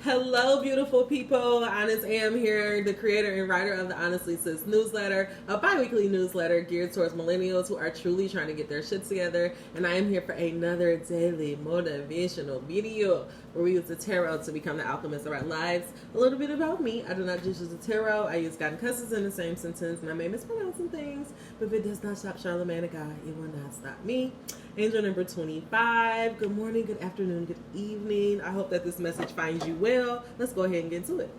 Hello, beautiful people. Honest Am here, the creator and writer of the Honestly Sis newsletter, a bi-weekly newsletter geared towards millennials who are truly trying to get their shit together. And I am here for another daily motivational video where we use the tarot to become the alchemists of our lives. A little bit about me. I do not just use the tarot. I use God and cusses in the same sentence, and I may mispronounce some things, but if it does not stop Charlamagne and God, it will not stop me. Angel number 25. Good morning, good afternoon, good evening. I hope that this message finds you well. Let's go ahead and get to it.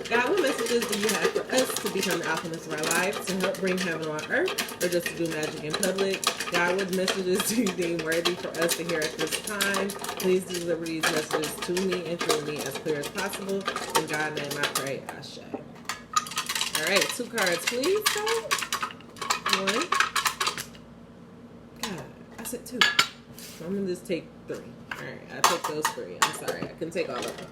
God, what messages do you have for us to become the alchemists of our lives, to help bring heaven on earth, or just to do magic in public? God, what messages do you deem worthy for us to hear at this time? Please deliver these messages to me and through me as clear as possible. In God's name I pray, Ashe. All right, 2 cards, please. One. God, I said 2. So I'm going to just take 3. All right, I took those 3. I'm sorry, I couldn't take all of them.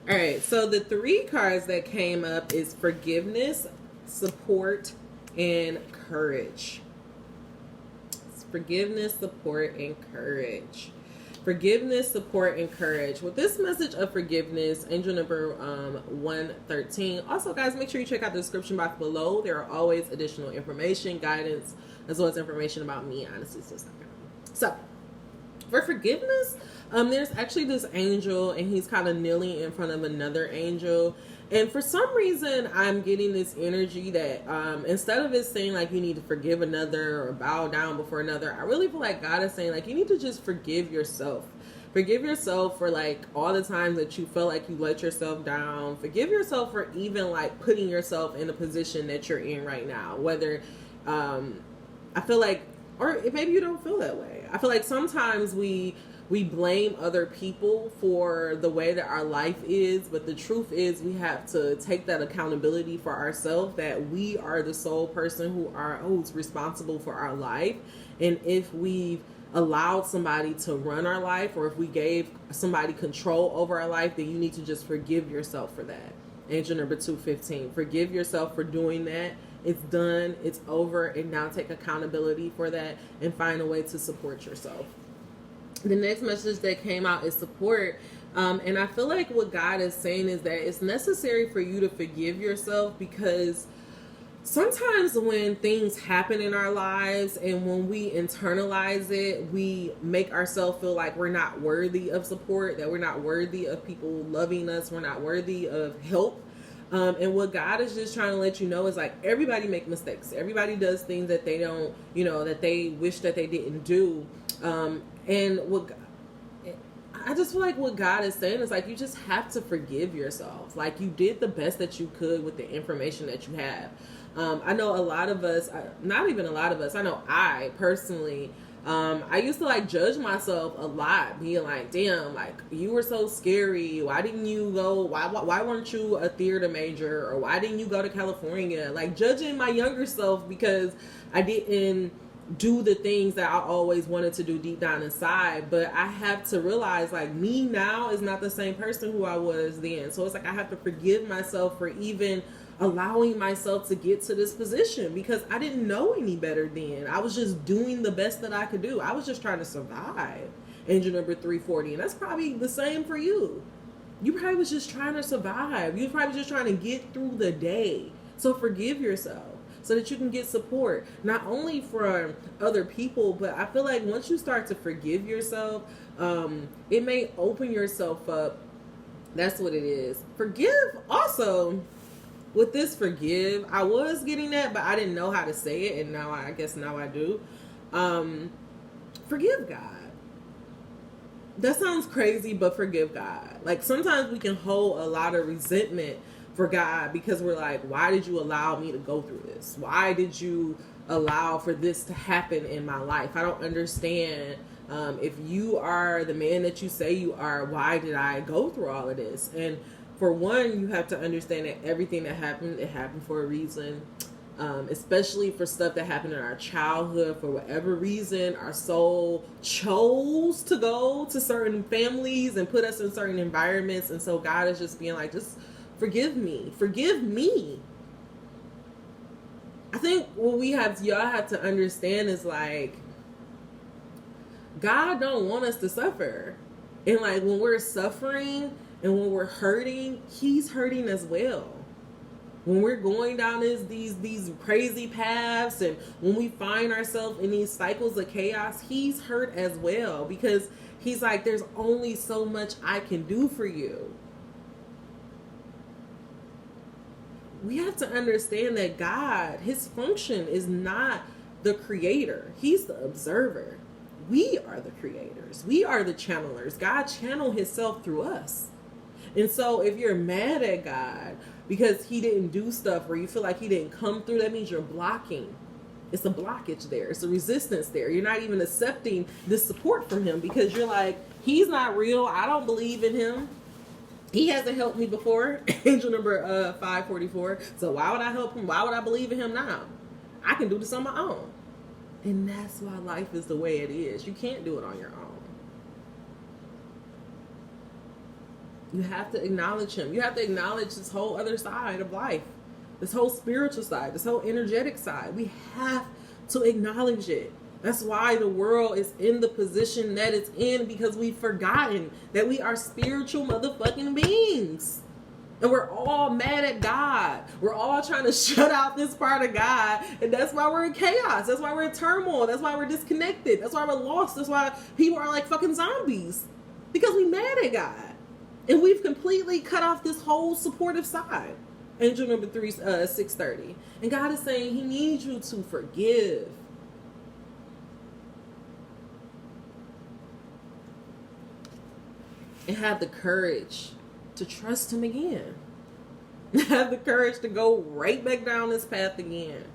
All right, so the 3 cards that came up is forgiveness, support, and courage. It's forgiveness, support, and courage. Forgiveness, support, and courage. With this message of forgiveness, angel number 113. Also, guys, make sure you check out the description box below. There are always additional information, guidance, as well as information about me, honestly. So, for forgiveness, there's actually this angel, and he's kind of kneeling in front of another angel. And for some reason, I'm getting this energy that instead of it saying like you need to forgive another or bow down before another, I really feel like God is saying like you need to just forgive yourself. Forgive yourself for like all the times that you felt like you let yourself down. Forgive yourself for even like putting yourself in the position that you're in right now. Whether I feel like, or maybe you don't feel that way. I feel like sometimes we blame other people for the way that our life is, but the truth is we have to take that accountability for ourselves, that we are the sole person who's responsible for our life. And if we've allowed somebody to run our life, or if we gave somebody control over our life, then you need to just forgive yourself for that. Angel number 215. Forgive yourself for doing that. It's done. It's over. And now take accountability for that and find a way to support yourself. The next message that came out is support. And I feel like what God is saying is that it's necessary for you to forgive yourself, because sometimes when things happen in our lives and when we internalize it, we make ourselves feel like we're not worthy of support, that we're not worthy of people loving us, we're not worthy of help. And what God is just trying to let you know is like everybody make mistakes. Everybody does things that they don't, that they wish that they didn't do. And I just feel like what God is saying is like you just have to forgive yourself. Like you did the best that you could with the information that you have. I know a lot of us, not even a lot of us, I know I personally, I used to like judge myself a lot, being like, damn, like you were so scary. Why didn't you go? Why weren't you a theater major? Or why didn't you go to California? Like judging my younger self because I didn't do the things that I always wanted to do deep down inside. But I have to realize like me now is not the same person who I was then. So it's like I have to forgive myself for even allowing myself to get to this position, because I didn't know any better then. I was just doing the best that I could do. I was just trying to survive. Angel number 340. And that's probably the same for you. You probably was just trying to survive. You probably just trying to get through the day. So forgive yourself so that you can get support, not only from other people, but I feel like once you start to forgive yourself, it may open yourself up. That's what it is. Forgive also. With this forgive, I was getting that, but I didn't know how to say it, and now I guess now I do. Forgive God. That sounds crazy, but forgive God. Like sometimes we can hold a lot of resentment for God because we're like, why did you allow me to go through this? Why did you allow for this to happen in my life? I don't understand. If you are the man that you say you are, why did I go through all of this? And for one, you have to understand that everything that happened, it happened for a reason. Especially for stuff that happened in our childhood. For whatever reason, our soul chose to go to certain families and put us in certain environments. And so God is just being like, just forgive me. Forgive me. I think what y'all have to understand is like, God don't want us to suffer. And like when we're suffering And when we're hurting, he's hurting as well. When we're going down these crazy paths, and when we find ourselves in these cycles of chaos, he's hurt as well, because he's like, there's only so much I can do for you. We have to understand that God, his function is not the creator. He's the observer. We are the creators. We are the channelers. God channeled himself through us. And so if you're mad at God because he didn't do stuff, or you feel like he didn't come through, that means you're blocking. It's a blockage there. It's a resistance there. You're not even accepting this support from him, because you're like, he's not real. I don't believe in him. He hasn't helped me before. Angel number 544. So why would I help him? Why would I believe in him now? I can do this on my own. And that's why life is the way it is. You can't do it on your own. You have to acknowledge him. You have to acknowledge this whole other side of life. This whole spiritual side. This whole energetic side. We have to acknowledge it. That's why the world is in the position that it's in, because we've forgotten that we are spiritual motherfucking beings. And we're all mad at God. We're all trying to shut out this part of God. And that's why we're in chaos. That's why we're in turmoil. That's why we're disconnected. That's why we're lost. That's why people are like fucking zombies. Because we mad at God. And we've completely cut off this whole supportive side. Angel number 630. And God is saying he needs you to forgive. And have the courage to trust him again. Have the courage to go right back down this path again.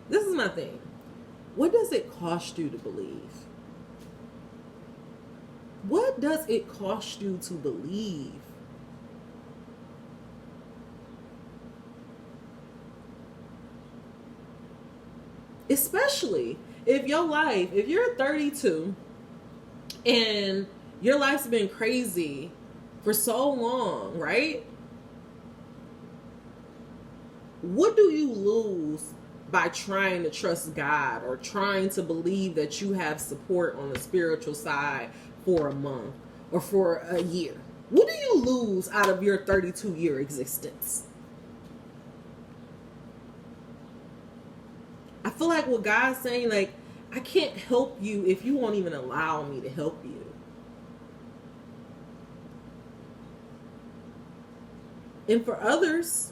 This is my thing. What does it cost you to believe? What does it cost you to believe? Especially if you're 32 and your life's been crazy for so long, right? What do you lose by trying to trust God, or trying to believe that you have support on the spiritual side for a month or for a year? What do you lose out of your 32-year existence? I feel like what God's saying, like, I can't help you if you won't even allow me to help you. And for others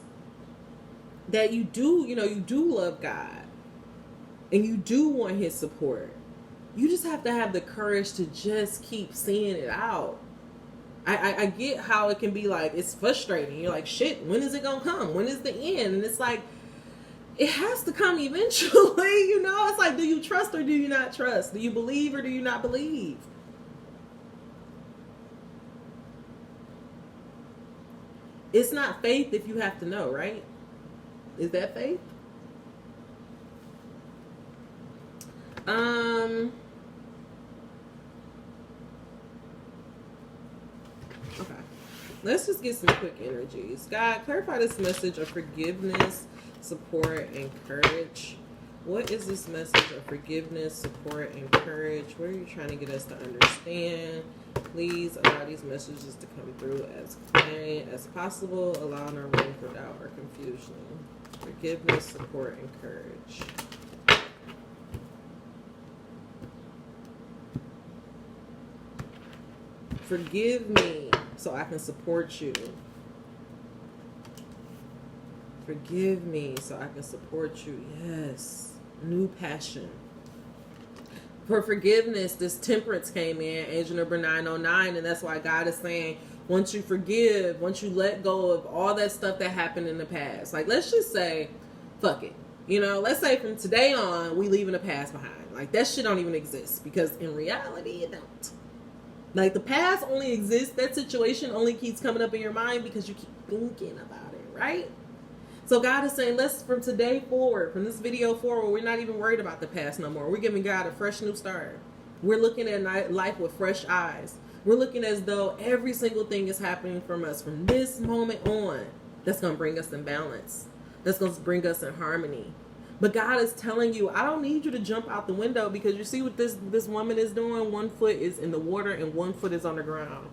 that you do love God and you do want his support, you just have to have the courage to just keep seeing it out. I get how it can be like, it's frustrating. You're like, shit, when is it gonna come? When is the end? And it's like, it has to come eventually, It's like, do you trust or do you not trust? Do you believe or do you not believe? It's not faith if you have to know, right? Is that faith? Okay. Let's just get some quick energies. God, clarify this message of forgiveness, support, and courage. What is this message of forgiveness, support, and courage? What are you trying to get us to understand? Please allow these messages to come through as plain as possible. Allow no room for doubt or confusion. Forgiveness, support, and courage. Forgive me so I can support you. Forgive me so I can support you. Yes. New passion. For forgiveness, this temperance came in, angel number 909, and that's why God is saying, once you forgive, once you let go of all that stuff that happened in the past, like, let's just say, fuck it. Let's say from today on, we leaving the past behind. Like, that shit don't even exist, because in reality, it don't. Like, the past only exists, that situation only keeps coming up in your mind because you keep thinking about it, right? So God is saying, let's, from today forward, from this video forward, we're not even worried about the past no more. We're giving God a fresh new start. We're looking at life with fresh eyes. We're looking as though every single thing is happening from us from this moment on. That's going to bring us in balance. That's going to bring us in harmony. But God is telling you, I don't need you to jump out the window, because you see what this woman is doing? One foot is in the water and one foot is on the ground.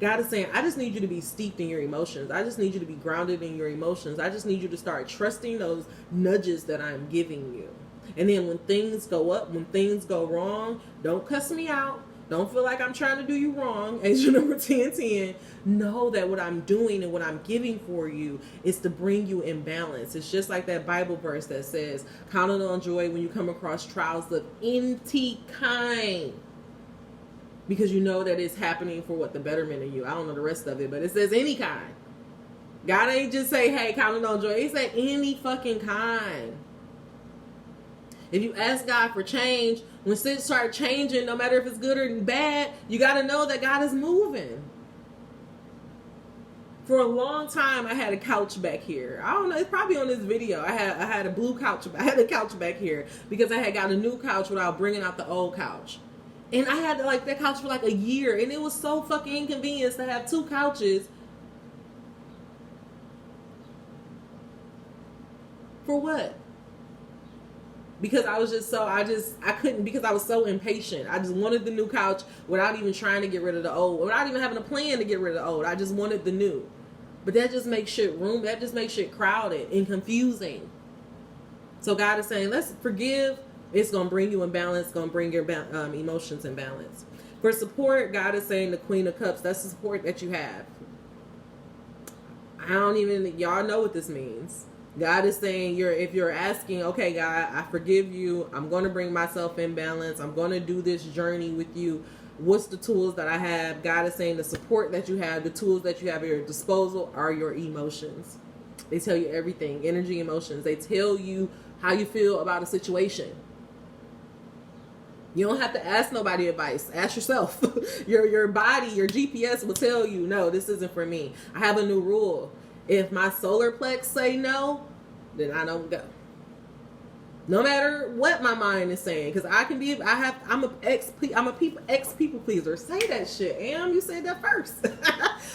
God is saying, I just need you to be steeped in your emotions. I just need you to be grounded in your emotions. I just need you to start trusting those nudges that I'm giving you. And then when things go up, when things go wrong, don't cuss me out. Don't feel like I'm trying to do you wrong. Angel number 1010. Know that what I'm doing and what I'm giving for you is to bring you in balance. It's just like that Bible verse that says, count it on joy when you come across trials of any kind. Because you know that it's happening for what? The betterment of you. I don't know the rest of it, but it says any kind. God ain't just say, hey, count it on joy. He said any fucking kind. If you ask God for change, when things start changing, no matter if it's good or bad, you got to know that God is moving. For a long time, I had a couch back here. I don't know. It's probably on this video. I had a blue couch. I had a couch back here because I had got a new couch without bringing out the old couch. And I had like that couch for like a year. And it was so fucking inconvenient to have two couches. For what? Because I was just so, I couldn't, because I was so impatient. I just wanted the new couch without even trying to get rid of the old, without even having a plan to get rid of the old. I just wanted the new. But that just makes shit that just makes shit crowded and confusing. So God is saying, let's forgive. It's going to bring you in balance. It's going to bring your emotions in balance. For support, God is saying the Queen of Cups. That's the support that you have. Y'all know what this means. God is saying, if you're asking, okay, God, I forgive you. I'm going to bring myself in balance. I'm going to do this journey with you. What's the tools that I have? God is saying the support that you have, the tools that you have at your disposal are your emotions. They tell you everything, energy, emotions. They tell you how you feel about a situation. You don't have to ask nobody advice. Ask yourself. Your body, your GPS will tell you, no, this isn't for me. I have a new rule. If my solar plex say no, then I don't go. No matter what my mind is saying, because I'm an ex people pleaser. Say that shit, Am. You said that first.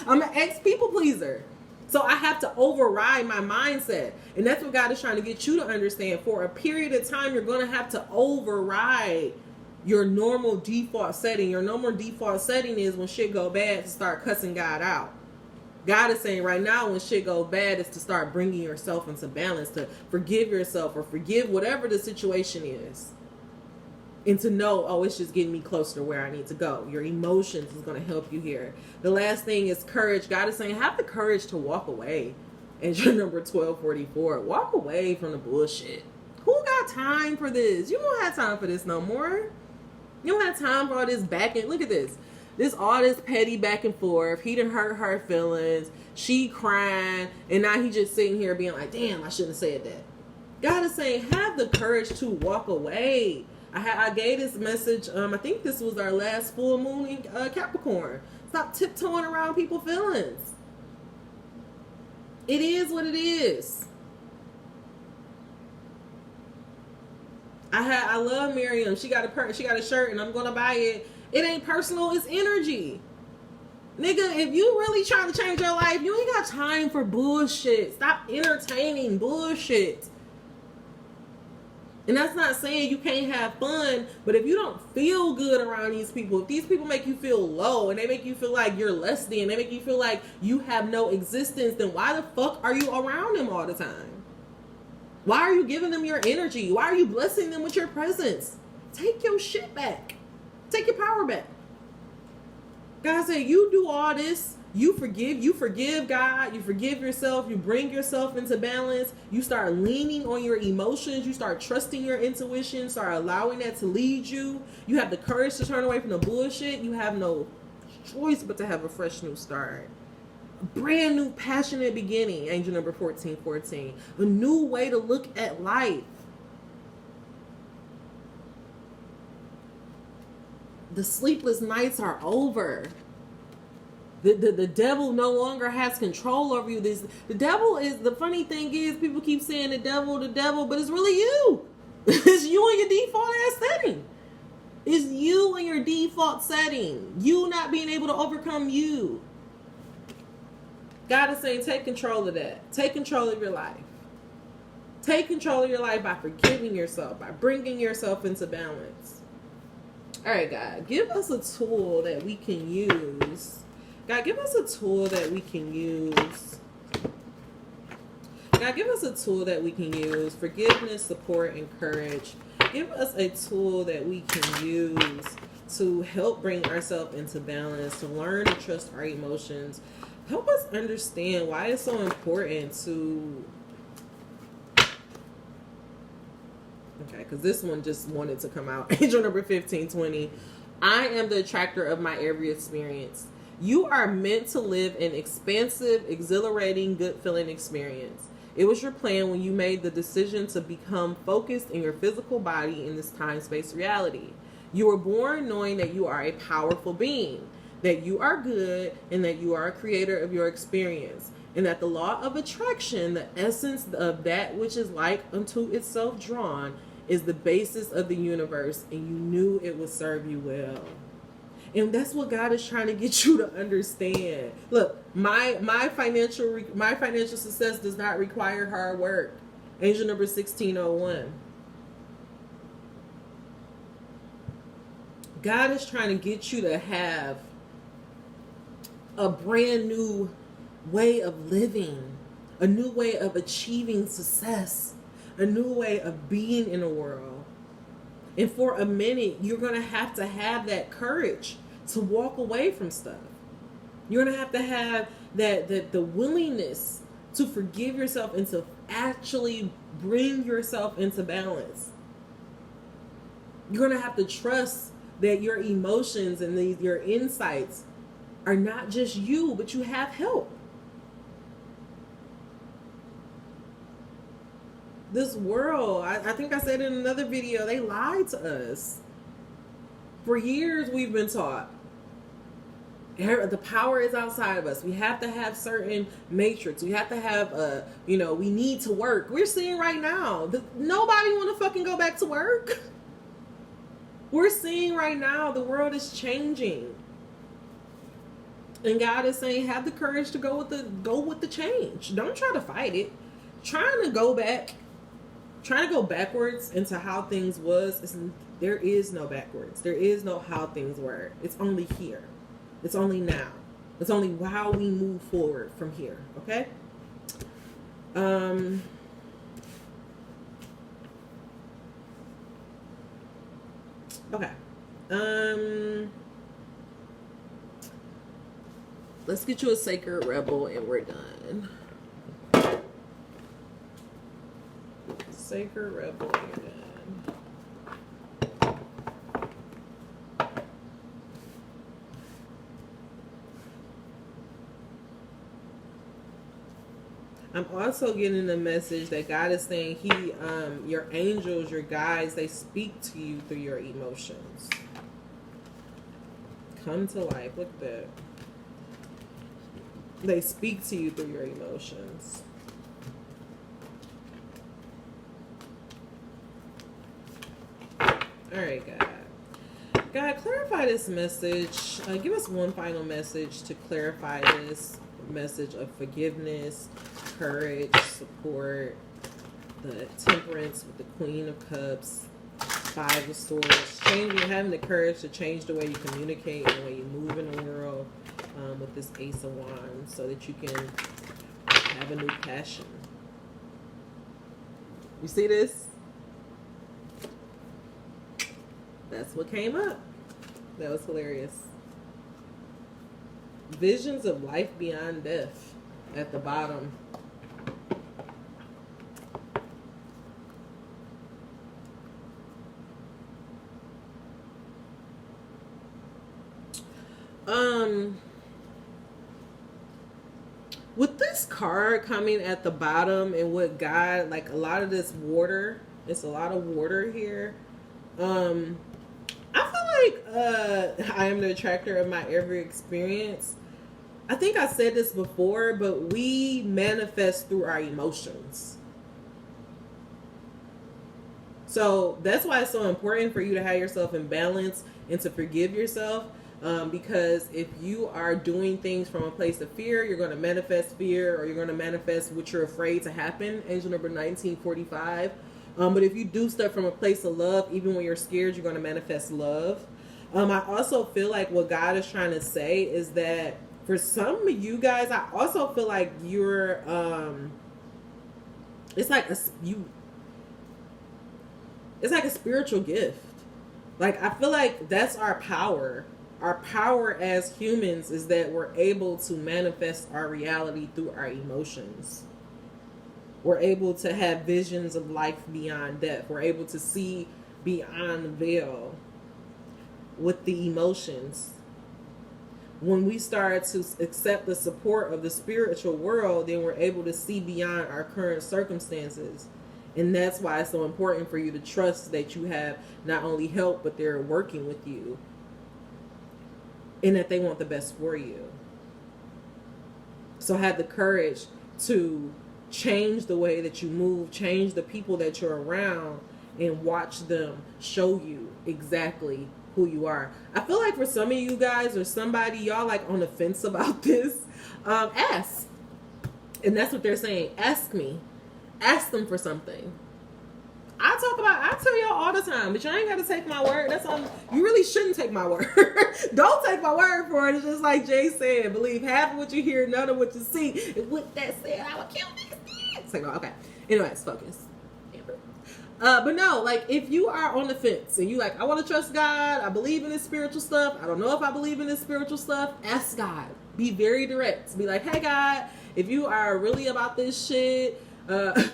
I'm an ex people pleaser. So I have to override my mindset. And that's what God is trying to get you to understand. For a period of time, you're going to have to override your normal default setting. Your normal default setting is when shit go bad to start cussing God out. God is saying right now when shit goes bad is to start bringing yourself into balance, to forgive yourself or forgive whatever the situation is. And to know, oh, it's just getting me closer to where I need to go. Your emotions is going to help you here. The last thing is courage. God is saying have the courage to walk away. And your number 1244. Walk away from the bullshit. Who got time for this? You don't have time for this no more. You don't have time for all this back and look at this. All this petty back and forth. He done hurt her feelings. She crying. And now he just sitting here being like, damn, I shouldn't have said that. God is saying, have the courage to walk away. I gave this message. I think this was our last full moon in Capricorn. Stop tiptoeing around people's feelings. It is what it is. I love Miriam. She got a shirt and I'm gonna buy it. It ain't personal, it's energy. Nigga, if you really trying to change your life, you ain't got time for bullshit. Stop entertaining bullshit. And that's not saying you can't have fun, but if you don't feel good around these people, if these people make you feel low and they make you feel like you're less than, they make you feel like you have no existence, then why the fuck are you around them all the time? Why are you giving them your energy? Why are you blessing them with your presence? Take your shit back. Take your power back. God said, you do all this. You forgive God. You forgive yourself. You bring yourself into balance. You start leaning on your emotions. You start trusting your intuition. Start allowing that to lead you. You have the courage to turn away from the bullshit. You have no choice but to have a fresh new start. A brand new passionate beginning. Angel number 1414. A new way to look at life. The sleepless nights are over. The devil no longer has control over you. The devil is, the funny thing is, people keep saying the devil, but it's really you. It's you in your default ass setting. It's you in your default setting. You not being able to overcome you. God is saying take control of that. Take control of your life. Take control of your life by forgiving yourself, by bringing yourself into balance. All right, God, give us a tool that we can use God, give us a tool that we can use. God, give us a tool that we can use. Forgiveness, support, and courage. Give us a tool that we can use to help bring ourselves into balance, to learn to trust our emotions. Help us understand why it's so important to... Okay, because this one just wanted to come out. Angel number 1520. I am the attractor of my every experience. You are meant to live an expansive, exhilarating, good-feeling experience. It was your plan when you made the decision to become focused in your physical body in this time-space reality. You were born knowing that you are a powerful being, that you are good, and that you are a creator of your experience, and that the law of attraction, the essence of that which is like unto itself drawn, is the basis of the universe, and you knew it would serve you well. And that's what God is trying to get you to understand. Look, my financial success does not require hard work. Angel number 1601. God is trying to get you to have a brand new way of living, a new way of achieving success, a new way of being in the world. And for a minute, you're going to have that courage to walk away from stuff. You're going to have that the willingness to forgive yourself and to actually bring yourself into balance. You're going to have to trust that your emotions and your insights are not just you, but you have help. This world, I think I said in another video, they lied to us. For years, we've been taught the power is outside of us. We have to have certain matrix. We have to have, we need to work. We're seeing right now, nobody want to fucking go back to work. We're seeing right now, the world is changing. And God is saying, have the courage to go with the change. Don't try to fight it. Trying to go backwards into how things was, there is no backwards. There is no how things were. It's only here. It's only now. It's only how we move forward from here. Okay? Okay. Let's get you a sacred rebel and we're done. Sacred rebel, you're done. I'm also getting the message that God is saying your angels, your guides, they speak to you through your emotions. Come to life. Look at that. They speak to you through your emotions. All right, God. God, clarify this message. Give us one final message to clarify this message of forgiveness, courage, support, the temperance with the Queen of Cups, Five of Swords, having the courage to change the way you communicate and the way you move in the world, with this Ace of Wands, so that you can have a new passion. You see this? That's what came up. That was hilarious. Visions of life beyond death at the bottom. With this card coming at the bottom and what God, like a lot of this water, it's a lot of water here. I feel like I am the attractor of my every experience. I think I said this before, but we manifest through our emotions. So that's why it's so important for you to have yourself in balance and to forgive yourself. Because if you are doing things from a place of fear, you're going to manifest fear, or you're going to manifest what you're afraid to happen. Angel number 1945. But if you do stuff from a place of love, even when you're scared, you're going to manifest love. I also feel like what God is trying to say is that For some of you guys, I also feel like you're it's like it's like a spiritual gift. Like, I feel like that's our power. Our power as humans is that we're able to manifest our reality through our emotions. We're able to have visions of life beyond death. We're able to see beyond the veil with the emotions. When we start to accept the support of the spiritual world, then we're able to see beyond our current circumstances. And that's why it's so important for you to trust that you have not only help, but they're working with you. And that they want the best for you. So have the courage to change the way that you move, change the people that you're around, and watch them show you exactly who you are. I feel like for some of you guys or somebody, y'all like on the fence about this, ask. And that's what they're saying. Ask me. Ask them for something. I tell y'all all the time, but y'all ain't got to take my word. That's all. You really shouldn't take my word. Don't take my word for it. It's just like Jay said, believe half of what you hear, none of what you see. And with that said, I will kill this. It's like, okay. Anyways, focus. But no, like, if you are on the fence and you like, I want to trust God, I believe in this spiritual stuff, I don't know if I believe in this spiritual stuff, ask God. Be very direct. Be like, hey God, if you are really about this shit, I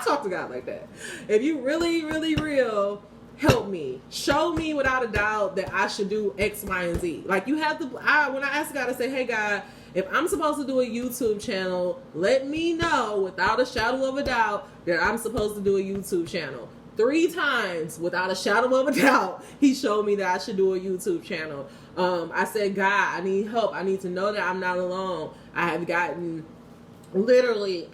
talk to God like that. If you really, really real, help me. Show me without a doubt that I should do X, Y, and Z. Like, you have to, when I ask God, I say, hey God, if I'm supposed to do a YouTube channel, let me know without a shadow of a doubt that I'm supposed to do a YouTube channel. 3 times without a shadow of a doubt, he showed me that I should do a YouTube channel. I said, God, I need help. I need to know that I'm not alone. I have gotten literally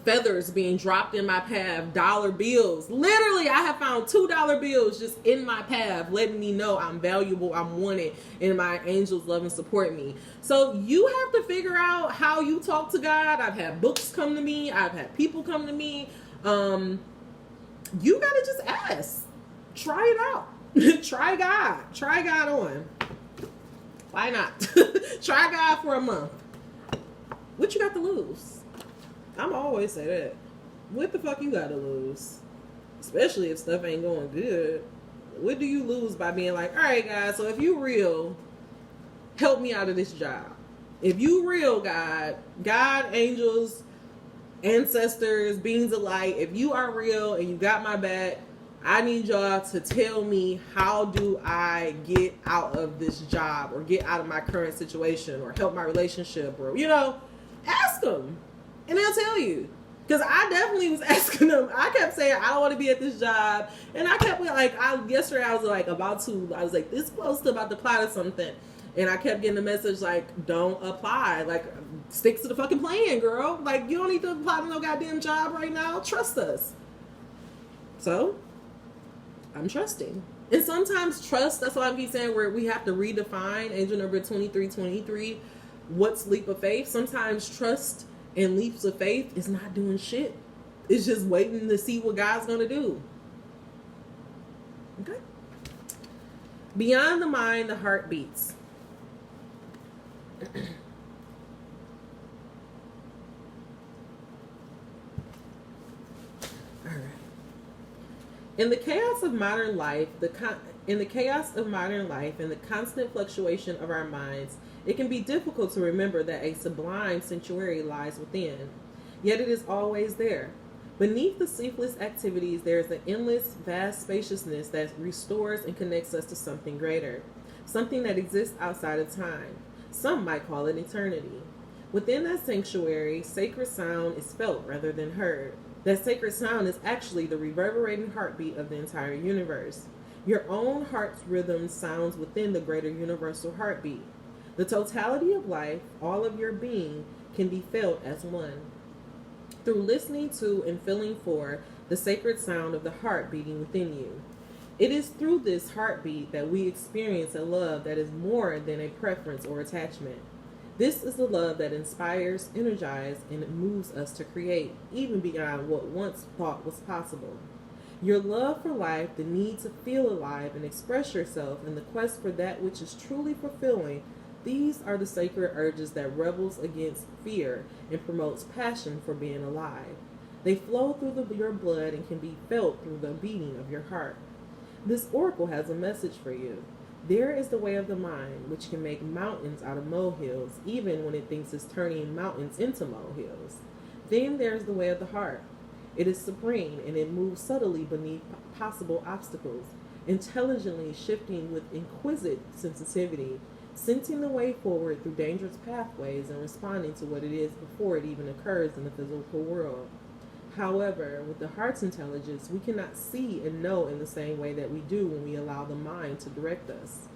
feathers being dropped in my path, dollar bills. Literally, I have found $2 bills just in my path, letting me know I'm valuable, I'm wanted, and my angels love and support me. So you have to figure out how you talk to God. I've had books come to me. I've had people come to me. You gotta just ask. Try it out. Try God. Try God on. Why not? Try God for a month. What you got to lose? I'm always say that. What the fuck you got to lose? Especially if stuff ain't going good. What do you lose by being like, all right, guys, so if you real, help me out of this job. If you real, God, angels, ancestors, beings of light, if you are real and you got my back, I need y'all to tell me, how do I get out of this job or get out of my current situation or help my relationship, or, ask them and they'll tell you. Because I definitely was asking them. I kept saying, I don't want to be at this job. And I kept like, yesterday I was like I was like this close to about to apply to something. And I kept getting a message like, don't apply. Like, stick to the fucking plan, girl. Like, you don't need to apply to no goddamn job right now. Trust us. So, I'm trusting. And sometimes trust, that's why I keep saying we have to redefine angel number 2323. What's leap of faith? Sometimes trust and leaps of faith is not doing shit. It's just waiting to see what God's going to do. Okay? Beyond the mind, the heart beats. All right. In the chaos of modern life, and the constant fluctuation of our minds, it can be difficult to remember that a sublime sanctuary lies within. Yet it is always there. Beneath the ceaseless activities, there is an endless, vast spaciousness that restores and connects us to something greater, something that exists outside of time. Some might call it eternity. Within that sanctuary, sacred sound is felt rather than heard. That sacred sound is actually the reverberating heartbeat of the entire universe. Your own heart's rhythm sounds within the greater universal heartbeat. The totality of life, all of your being, can be felt as one. Through listening to and feeling for the sacred sound of the heart beating within you. It is through this heartbeat that we experience a love that is more than a preference or attachment. This is the love that inspires, energizes, and moves us to create, even beyond what once thought was possible. Your love for life, the need to feel alive and express yourself, and the quest for that which is truly fulfilling, These are the sacred urges that rebels against fear and promotes passion for being alive. They flow through your blood and can be felt through the beating of your heart. This oracle has a message for you. There is the way of the mind, which can make mountains out of molehills, even when it thinks it's turning mountains into molehills. Then there's the way of the heart. It is supreme, and it moves subtly beneath possible obstacles, intelligently shifting with exquisite sensitivity, sensing the way forward through dangerous pathways and responding to what it is before it even occurs in the physical world. However, with the heart's intelligence, we cannot see and know in the same way that we do when we allow the mind to direct us.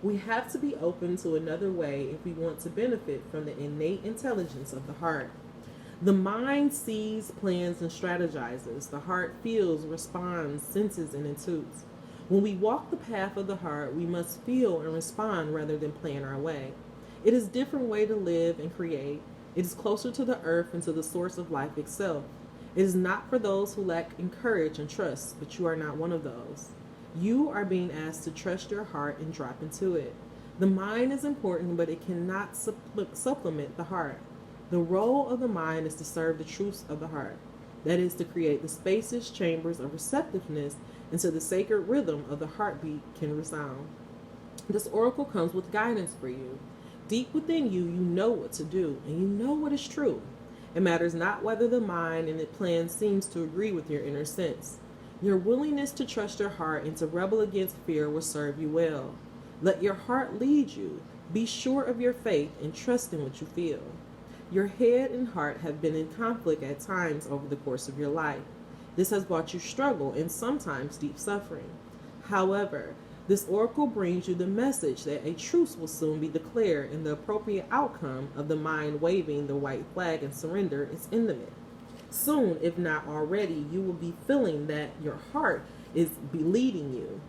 We have to be open to another way if we want to benefit from the innate intelligence of the heart. The mind sees, plans, and strategizes. The heart feels, responds, senses, and intuits. When we walk the path of the heart, we must feel and respond rather than plan our way. It is a different way to live and create. It is closer to the earth and to the source of life itself. It is not for those who lack courage and trust, but you are not one of those. You are being asked to trust your heart and drop into it. The mind is important, but it cannot supplement the heart. The role of the mind is to serve the truths of the heart. That is to create the spacious chambers of receptiveness into the sacred rhythm of the heartbeat can resound. This oracle comes with guidance for you. Deep within you, you know what to do, and you know what is true. It matters not whether the mind and its plan seems to agree with your inner sense. Your willingness to trust your heart and to rebel against fear will serve you well. Let your heart lead you. Be sure of your faith and trust in what you feel. Your head and heart have been in conflict at times over the course of your life. This has brought you struggle and sometimes deep suffering. However, this oracle brings you the message that a truce will soon be declared, and the appropriate outcome of the mind waving the white flag and surrender is imminent. Soon, if not already, you will be feeling that your heart is leading you.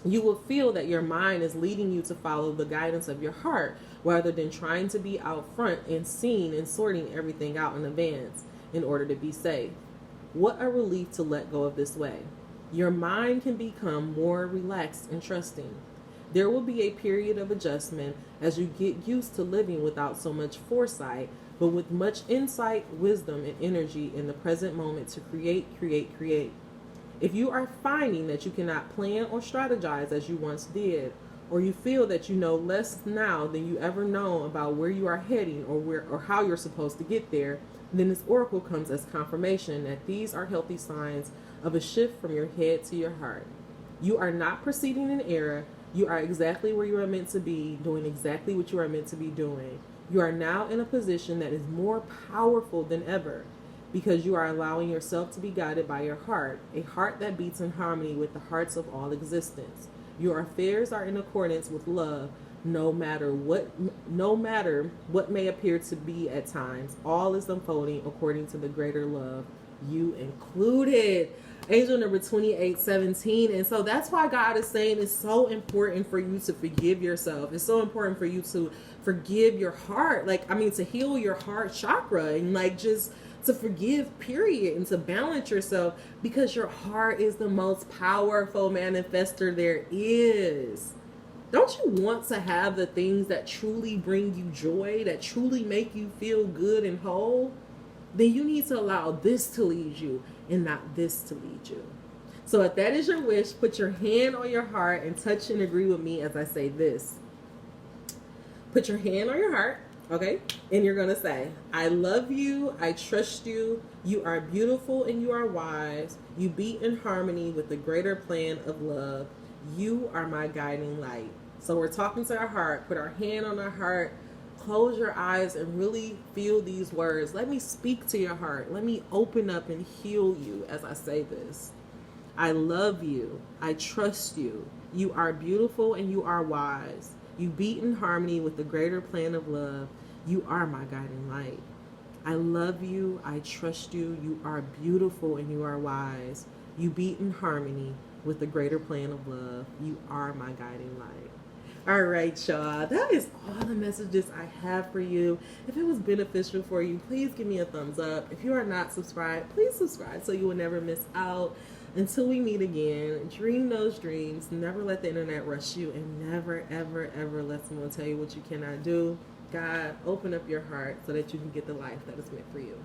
You will feel that your mind is leading you to follow the guidance of your heart rather than trying to be out front and seeing and sorting everything out in advance in order to be safe. What a relief to let go of this way. Your mind can become more relaxed and trusting. There will be a period of adjustment as you get used to living without so much foresight, but with much insight, wisdom, and energy in the present moment to create. If you are finding that you cannot plan or strategize as you once did, or you feel that you know less now than you ever know about where you are heading or how you're supposed to get there, then this oracle comes as confirmation that these are healthy signs of a shift from your head to your heart. You are not proceeding in error. You are exactly where you are meant to be, doing exactly what you are meant to be doing. You are now in a position that is more powerful than ever because you are allowing yourself to be guided by your heart, a heart that beats in harmony with the hearts of all existence. Your affairs are in accordance with love, no matter what may appear to be at times. All is unfolding according to the greater love, you included. Angel number 2817. And so that's why God is saying it's so important for you to forgive yourself. It's so important for you to forgive your heart. To heal your heart chakra and just to forgive, period, and to balance yourself, because your heart is the most powerful manifester there is. Don't you want to have the things that truly bring you joy, that truly make you feel good and whole? Then you need to allow this to lead you and not this to lead you. So if that is your wish, put your hand on your heart and touch and agree with me as I say this. Put your hand on your heart, okay? And you're going to say, I love you, I trust you, you are beautiful and you are wise, you beat in harmony with the greater plan of love, you are my guiding light. So we're talking to our heart, put our hand on our heart, close your eyes and really feel these words. Let me speak to your heart. Let me open up and heal you as I say this. I love you. I trust you. You are beautiful and you are wise. You beat in harmony with the greater plan of love. You are my guiding light. I love you. I trust you. You are beautiful and you are wise. You beat in harmony with the greater plan of love. You are my guiding light. All right, y'all. That is all the messages I have for you. If it was beneficial for you, please give me a thumbs up. If you are not subscribed, please subscribe so you will never miss out. Until we meet again, dream those dreams. Never let the internet rush you, and never, ever, ever let someone tell you what you cannot do. God, open up your heart so that you can get the life that is meant for you.